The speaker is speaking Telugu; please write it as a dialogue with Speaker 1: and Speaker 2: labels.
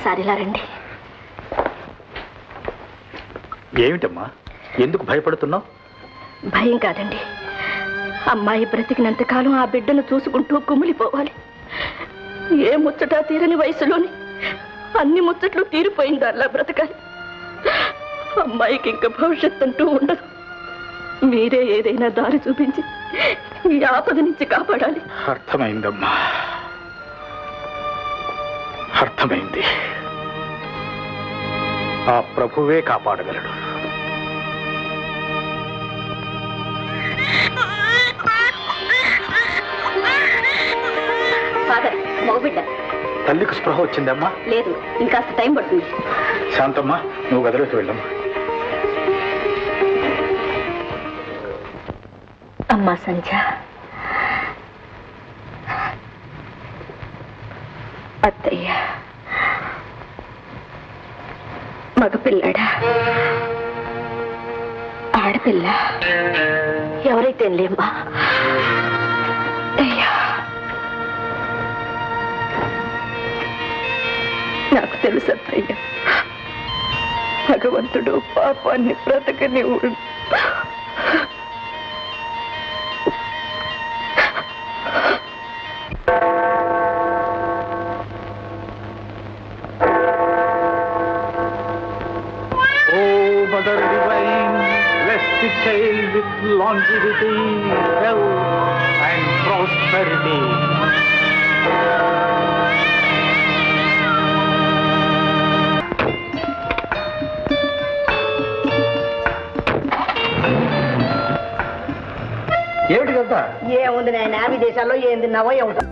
Speaker 1: ఒక్కసారి ఇలా రండి.
Speaker 2: ఏమిటమ్మా, ఎందుకు భయపడుతున్నావు?
Speaker 1: భయం కాదండి, అమ్మాయి బ్రతికినంతకాలం ఆ బిడ్డను చూసుకుంటూ కుమిలిపోవాలి. ఏ ముచ్చటా తీరని వయసులోని అన్ని ముచ్చట్లు తీరిపోయింది అలా బ్రతకాలి. అమ్మాయికి ఇంకా భవిష్యత్తు అంటూ ఉండదు. మీరే ఏదైనా దారి చూపించి ఈ ఆపద నుంచి కాపాడాలి.
Speaker 2: అర్థమైందమ్మా, అర్థమైంది. ఆ ప్రభువే కాపాడగలడు.
Speaker 1: ఫాదర్, మగబిడ్డ.
Speaker 2: తల్లికి స్పృహ వచ్చిందమ్మా?
Speaker 1: లేదు, ఇంకాస్త టైం పడుతుంది.
Speaker 2: శాంతమ్మా, నువ్వు గదిలోకి వెళ్ళమ్మా.
Speaker 1: అమ్మా సంధ్య, అత్తయ్య మగపిల్లాడా ఆడపిల్ల ఎవరైతే లేమ్మా. అయ్యా, నాకు తెలుసు అత్తయ్య, భగవంతుడు పాపాన్ని బ్రతకనివ్వడు.
Speaker 2: Mother divine, bless the child with longevity, health and prosperity.
Speaker 3: ఏమిటి కదా?
Speaker 1: ఏముంది నాయన, విదేశాల్లో ఏం తిన్నావో ఏమిటో.